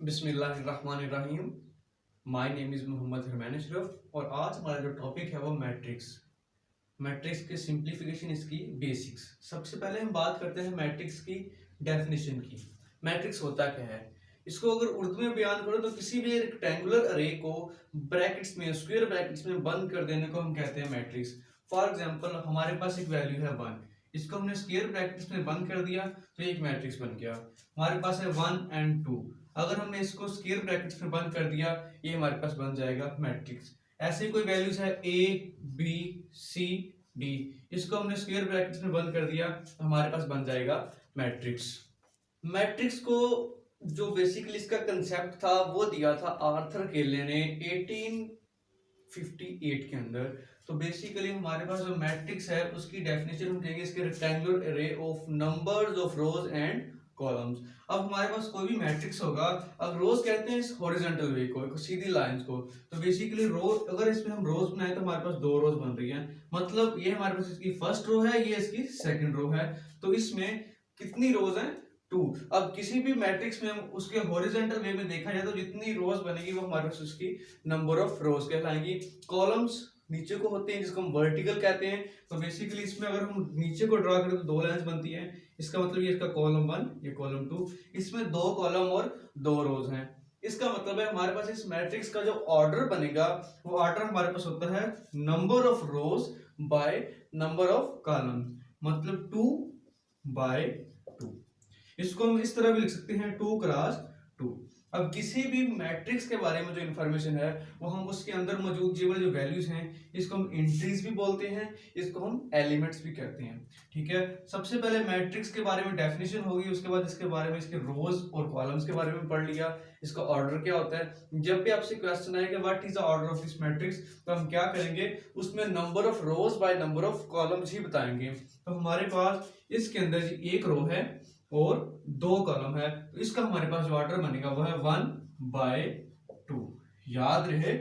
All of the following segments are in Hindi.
बिस्मिल्लाहिर्रहमानिर्रहीम। My name is Mohammad Harman Ashraf और आज हमारा जो टॉपिक है वो मैट्रिक्स। मैट्रिक्स के सिंप्लीफिकेशन, इसकी बेसिक्स। सबसे पहले हम बात करते हैं मैट्रिक्स की डेफिनेशन की। मैट्रिक्स होता क्या है? इसको अगर उर्दू में बयान करो तो किसी भी रेक्टेंगुलर अरे को ब्रैकेट्स में, स्क्वायर ब्रैकेट्स में बंद कर देने को हम कहते हैं मैट्रिक्स। फॉर एग्जांपल हमारे पास एक वैल्यू है 1, इसको हमने स्क्वायर ब्रैकेट्स में बंद कर दिया तो एक मैट्रिक्स बन गया। हमारे पास है 1 एंड 2, अगर हमने इसको स्क्वायर ब्रैकेट्स में बंद कर दिया ये हमारे पास बन जाएगा मैट्रिक्स। ऐसे कोई वैल्यूज है ए बी सी डी, इसको हमने स्क्वायर ब्रैकेट्स में बंद कर दिया तो हमारे पास बन जाएगा मैट्रिक्स। मैट्रिक्स को जो बेसिकली इसका कंसेप्ट था वो दिया था आर्थर केले ने 1858 के अंदर। तो बेसिकली हमारे पास जो मैट्रिक्स है उसकी डेफिनेशन हम देंगे इसके रेक्टेंगुलर अरे of numbers of rose and columns. अब हमारे पास कोई भी मैट्रिक्स होगा, अब रोज कहते हैं इस हॉरिजॉन्टल वे को, सीधी लाइंस को। तो बेसिकली रो, अगर इसमें हम रोज बनाए तो हमारे पास 2 रोज बन रही हैं, मतलब ये हमारे पास इसकी फर्स्ट रो है, ये इसकी सेकंड रो है। तो इसमें कितनी रोज हैं? 2। अब किसी भी मैट्रिक्स में हम उसके हॉरिजॉन्टल वे में देखा जाए तो जितनी रोज बनेगी वो हमारे पास उसकी नंबर ऑफ रोज कहलाएंगी। कॉलम्स नीचे को होते हैं जिसको हम वर्टिकल कहते हैं। तो बेसिकली इसमें अगर हम नीचे को ड्रा करें तो 2 लाइंस बनती हैं, इसका मतलब ये इसका कॉलम 1, ये कॉलम 2, इसमें 2 कॉलम और 2 रोज हैं। इसका मतलब है हमारे पास इस मैट्रिक्स का जो ऑर्डर बनेगा वो ऑर्डर हमारे पास होता है number of rows by number of column, मतलब 2 बाय 2। इसको हम इस तरह भी लिख सकते हैं 2 क्रॉस 2। अब किसी भी मैट्रिक्स के बारे में जो इन्फॉर्मेशन है वो हम उसके अंदर मौजूद ये वाले जो वैल्यूज हैं इसको हम एंट्रीज भी बोलते हैं, इसको हम एलिमेंट्स भी कहते हैं। ठीक है, सबसे पहले मैट्रिक्स के बारे में डेफिनेशन होगी, उसके बाद इसके बारे में इसके रोज और कॉलम्स के बारे में पढ़ लिया, इसका ऑर्डर क्या होता है। जब भी आपसे क्वेश्चन आएगा what is the order of this matrix, तो हम क्या करेंगे, उसमें number of rows by number of columns ही बताएंगे। तो हमारे पास इसके अंदर एक रो है और 2 कॉलम है, तो इसका हमारे पास जो ऑर्डर बनेगा वो है 1 बाय 2। याद रहे,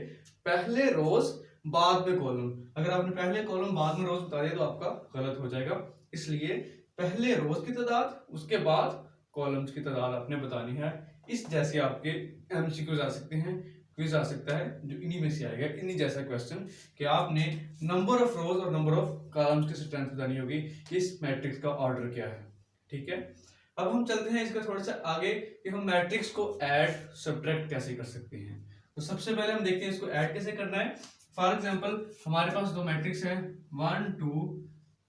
पहले रोज बाद में कॉलम। अगर आपने पहले कॉलम बाद में रोज बता दिया तो आपका गलत हो जाएगा, इसलिए पहले रोज की तादाद उसके बाद कॉलम्स की तादाद आपने बतानी है। इस जैसे आपके एमसीक्यूज आ सकते हैं, क्विज आ सकता है जो इन्हीं में से आएगा, इन्हीं जैसा क्वेश्चन कि आपने नंबर ऑफ रोज और नंबर ऑफ कॉलम्स की स्ट्रेंथ बतानी होगी कि इस मैट्रिक्स का ऑर्डर क्या है। ठीक है, अब हम चलते हैं इसका थोड़ा सा आगे कि हम मैट्रिक्स को ऐड सब्ट्रैक्ट कैसे कर सकते हैं। तो सबसे पहले हम देखते हैं इसको ऐड कैसे करना है। फॉर एग्जांपल हमारे पास 2 मैट्रिक्स है 1 2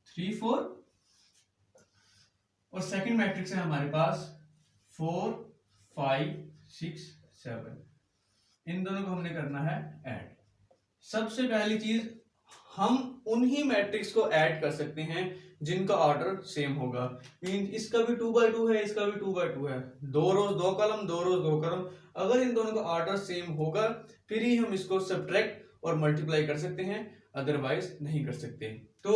3 4 और सेकंड मैट्रिक्स है हमारे पास 4 5 6 7। इन दोनों को हमने करना है ऐड। सबसे पहली चीज, हम उन्हीं मैट्रिक्स को ऐड कर सकते हैं जिनका ऑर्डर सेम होगा। मीन इसका भी 2 बाय 2 है, इसका भी 2 बाय 2 है, 2 रोज 2 कॉलम, 2 रोज 2 कॉलम। अगर इन दोनों का ऑर्डर सेम होगा फिर ही हम इसको सब्ट्रैक्ट और मल्टीप्लाई कर सकते हैं, अदरवाइज नहीं कर सकते। तो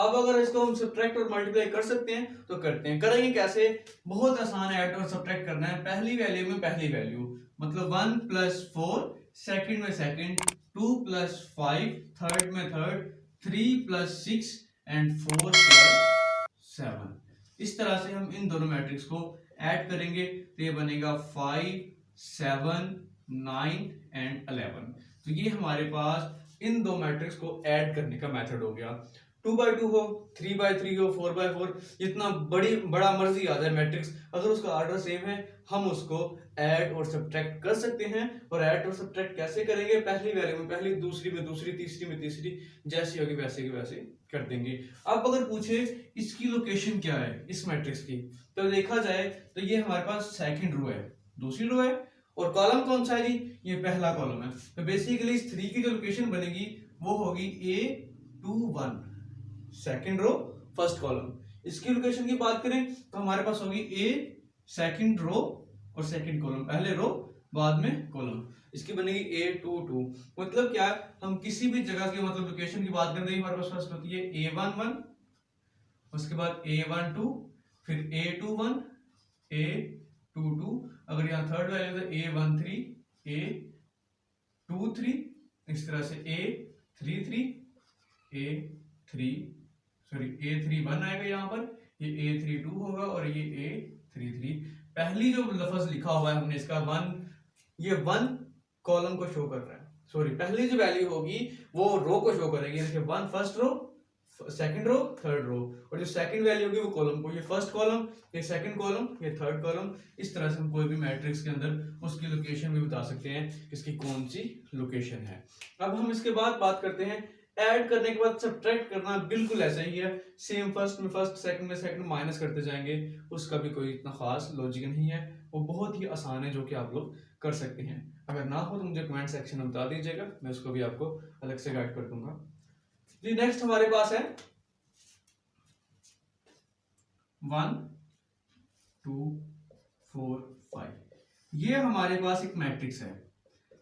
अब अगर इसको हम सब्ट्रैक्ट और मल्टीप्लाई कर सकते हैं तो करते हैं। करेंगे कैसे? बहुत आसान है, ऐड और सब्ट्रैक्ट करना है। पहली वैल्यू में पहली वैल्यू, मतलब 1 + 4, सेकंड में सेकंड, 2 + 5, थर्ड में थर्ड, 3 + 6 एंड 4 + 7। इस तरह से हम इन दोनों मैट्रिक्स को ऐड करेंगे तो ये बनेगा 5 7 9 एंड 11। तो ये हमारे पास इन दो मैट्रिक्स को ऐड करने का मेथड हो गया। 2 बाय 2 हो, 3 बाय 3 हो, 4 बाय 4, जितना बड़ा मर्जी आ जाए मैट्रिक्स, अगर उसका ऑर्डर सेम है हम उसको ऐड और सब्ट्रैक्ट कर सकते हैं। और ऐड और सब्ट्रैक्ट कैसे करेंगे? पहली वैल्यू में पहली, दूसरी में दूसरी, तीसरी में तीसरी, जैसी होगी वैसे की वैसे कर देंगे। अब अगर पूछे इसकी लोकेशन क्या है इस मैट्रिक्स की, तो देखा जाए तो ये हमारे पास सेकंड रो है, दूसरी रो है, और कॉलम कौन सा है जी? ये पहला कॉलम है। तो बेसिकली इस 3 की जो लोकेशन बनेगी वो होगी A21, second row first column. इसकी लोकेशन की बात करें तो हमारे पास होगी A सेकंड रो और सेकंड कॉलम, पहले रो बाद में कॉलम, इसकी बनेगी A22। मतलब क्या, हम किसी भी जगह की मतलब लोकेशन की बात करें तो हमारे पास फर्स्ट होती है A11, उसके बाद A12, फिर A21, A22, अगर यहाँ थर्ड वैल्यू है A13, A23, इस तरह से A33, A31 आएगा यहाँ पर, ये A32 होगा और ये A33। पहली जो लफ्ज लिखा हुआ है हमने इसका 1 ये 1 कॉलम को शो कर रहा है, सॉरी पहली जो वैल्यू होगी वो रो को शो करेगी, जैसे 1 first row, second row, third row, और जो सेकंड वैल्यू होगी वो कॉलम को, ये फर्स्ट कॉलम, ये सेकंड कॉलम, ये थर्ड कॉलम। इस तरह से हम कोई भी मैट्रिक्स के अंदर उसकी लोकेशन भी बता सकते हैं, इसकी कौन सी लोकेशन है। अब हम इसके बाद बात करते हैं ऐड करने के बाद सब्ट्रैक्ट करना, बिल्कुल ऐसा ही है, सेम फर्स्ट में फर्स्ट, सेकंड में सेकंड, माइनस करते जाएंगे, उसका भी कोई इतना खास लॉजिक नहीं है, वो बहुत ही आसान है जो कि आप लोग कर सकते हैं। अगर ना हो तो मुझे कमेंट सेक्शन में बता दीजिएगा, मैं उसको भी आपको अलग से गाइड कर दूंगा जी। नेक्स्ट हमारे पास है 1 2 4 5, ये हमारे पास एक मैट्रिक्स है।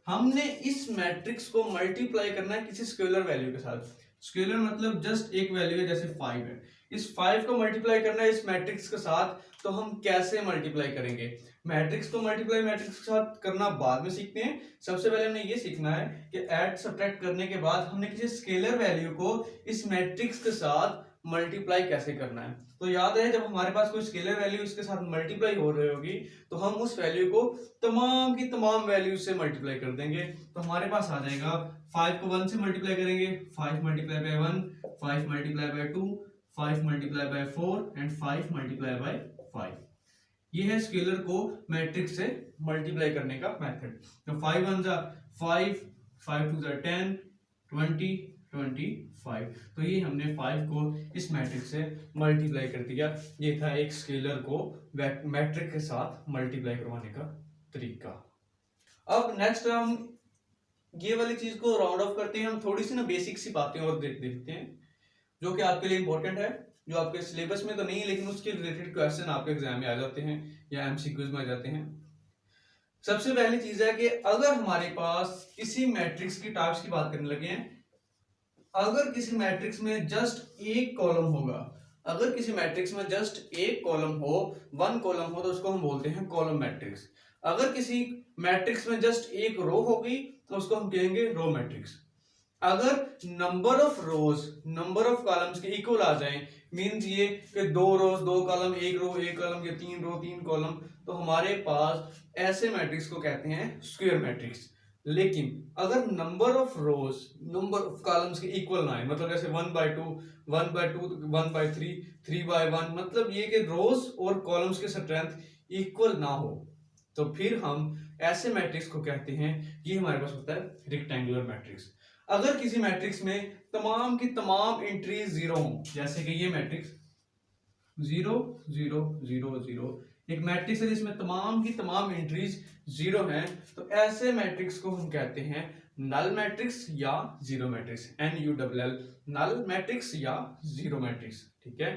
हमने इस मैट्रिक्स को मल्टीप्लाई करना है किसी स्केलर वैल्यू के साथ। स्केलर मतलब जस्ट एक वैल्यू है, जैसे 5 है, इस 5 को मल्टीप्लाई करना है इस मैट्रिक्स के साथ। तो हम कैसे मल्टीप्लाई करेंगे? मैट्रिक्स को मल्टीप्लाई मैट्रिक्स के साथ करना बाद में सीखते हैं। सबसे पहले हमने ये सीखना है कि ऐड सब्ट्रैक्ट करने के बाद हमने किसी स्केलर वैल्यू को इस मैट्रिक्स के साथ मल्टीप्लाई कैसे करना है। तो याद है, जब हमारे पास कोई स्केलर वैल्यू इसके साथ मल्टीप्लाई हो रही होगी तो हम उस वैल्यू को तमाम की तमाम वैल्यू से मल्टीप्लाई कर देंगे। तो हमारे पास आ जाएगा 5 को 1 से मल्टीप्लाई करेंगे, 5 multiply by 1, 5 multiply by 2, 5 multiply by 4 and 5 multiply by 5। ये है स्केलर को मैट्रिक्स से मल्टीप्लाई करने का मेथड। तो 5 1 जा 5, 5 2 जा 10, 20, 25। तो ये हमने 5 को इस मैट्रिक्स से मल्टीप्लाई कर दिया। ये था एक स्केलर को मैट्रिक के साथ मल्टीप्लाई करवाने का तरीका। अब नेक्स्ट हम ये वाली चीज को राउंड ऑफ करते हैं। हम थोड़ी सी ना बेसिक सी बातें और देखते हैं जो कि आपके लिए इंपॉर्टेंट है, जो आपके सिलेबस में तो नहीं है लेकिन उसके रिलेटेड क्वेश्चन आपके एग्जाम में आ जाते हैं या एमसीक्यूज में आ जाते हैं। सबसे पहली चीज है कि अगर हमारे पास किसी मैट्रिक्स की टाइप्स की बात करने लगे हैं, अगर किसी मैट्रिक्स में जस्ट एक कॉलम होगा, अगर किसी मैट्रिक्स में जस्ट एक कॉलम हो, 1 कॉलम हो, तो उसको हम बोलते हैं कॉलम मैट्रिक्स। अगर किसी मैट्रिक्स में जस्ट एक रो होगी तो उसको हम कहेंगे रो मैट्रिक्स। अगर number of rose number of columns के इक्वल आ जाएं, मींस ये कि 2 रोज 2 कॉलम, 1 रो 1 कॉलम, या 3 रो 3 कॉलम, तो हमारे पास ऐसे मैट्रिक्स को कहते हैं स्क्वायर मैट्रिक्स। लेकिन अगर number of rose number of columns के इक्वल ना आए, मतलब जैसे 1/2, 1/2, 1/3, 3/1, मतलब ये कि रोज और कॉलम्स के स्ट्रेंथ इक्वल ना हो, तो फिर हम ऐसे मैट्रिक्स को कहते हैं, ये हमारे पास होता है रेक्टेंगुलर मैट्रिक्स। अगर किसी मैट्रिक्स में तमाम की तमाम एंट्रीज जीरो हों, जैसे कि ये मैट्रिक्स 0 0 0 0, एक मैट्रिक्स है जिसमें तमाम की तमाम एंट्रीज जीरो हैं, तो ऐसे मैट्रिक्स को हम कहते हैं नल मैट्रिक्स या zero matrix, NULL, null matrix या जीरो मैट्रिक्स। ठीक है,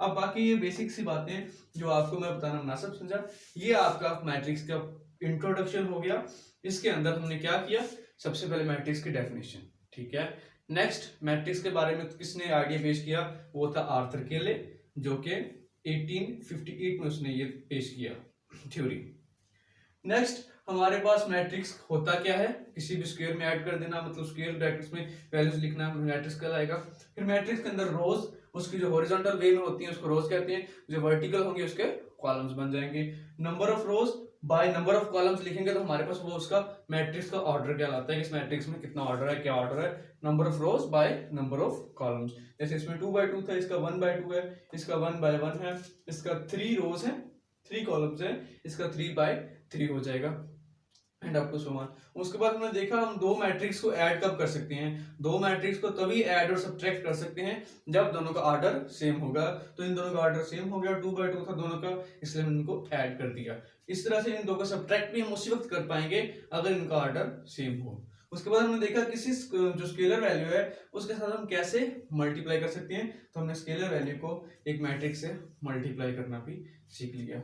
अब बाकी ये बेसिक सी बातें जो आपको मैं बताना मुनासिब समझा, ये आपका मैट्रिक्स का इंट्रोडक्शन हो गया। इसके अंदर हमने क्या किया, सबसे पहले मैट्रिक्स की डेफिनेशन। ठीक है, नेक्स्ट मैट्रिक्स के बारे में किसने आइडिया पेश किया, वो था आर्थर केले, जो कि 1858 में उसने ये पेश किया थ्योरी। नेक्स्ट हमारे पास मैट्रिक्स होता क्या है, किसी भी स्क्वायर में ऐड कर देना, मतलब स्क्वायर ब्रैकेट्स में वैल्यूज लिखना, मैट्रिक्स कहलाएगा। फिर मैट्रिक्स के अंदर रोज, उसकी जो हॉरिजॉन्टल वे में होती है उसको रोज कहते हैं, जो वर्टिकल होंगे उसके कॉलम्स बन जाएंगे। Number of rows by number of columns लिखेंगे तो हमारे पास वो उसका मैट्रिक्स का ऑर्डर कहलाता है, कि इस मैट्रिक्स में कितना ऑर्डर है, क्या ऑर्डर है, number of rows by number of columns. जैसे इसमें 2/2 था, इसका 1/2 है, इसका 1/1 है, इसका 3 रोज है, 3 कॉलम्स है, इसका 3/3 हो जाएगा, and up to so on. उसके बाद हमने देखा हम दो मैट्रिक्स को ऐड कब कर सकते हैं, दो मैट्रिक्स को तभी ऐड और सब्ट्रैक्ट कर सकते हैं जब दोनों का ऑर्डर सेम होगा। तो इन दोनों का ऑर्डर सेम हो गया, 2/2 था दोनों का, इसलिए हमने इनको ऐड कर दिया। इस तरह से इन दो का सब्ट्रैक्ट भी हम उसी वक्त कर पाएंगे अगर इनका ऑर्डर सेम हो। उसके बाद हमने देखा किसी जो स्केलर वैल्यू है उसके साथ हम कैसे मल्टीप्लाई कर सकते हैं, तो हमने स्केलर वैल्यू को एक मैट्रिक्स से मल्टीप्लाई करना भी सीख लिया।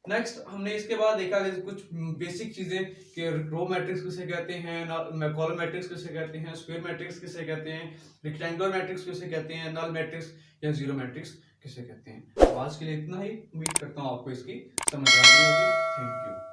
नेक्स्ट हमने इसके बाद देखा कुछ बेसिक चीजें कि रो मैट्रिक्स किसे कहते हैं, कॉलम मैट्रिक्स किसे कहते हैं, स्क्वायर मैट्रिक्स किसे कहते हैं, रेक्टेंगुलर मैट्रिक्स किसे कहते हैं, नल मैट्रिक्स या जीरो मैट्रिक्स किसे कहते हैं। आज के लिए इतना ही, उम्मीद करता हूँ आपको इसकी समझ आ गई होगी। Thank you.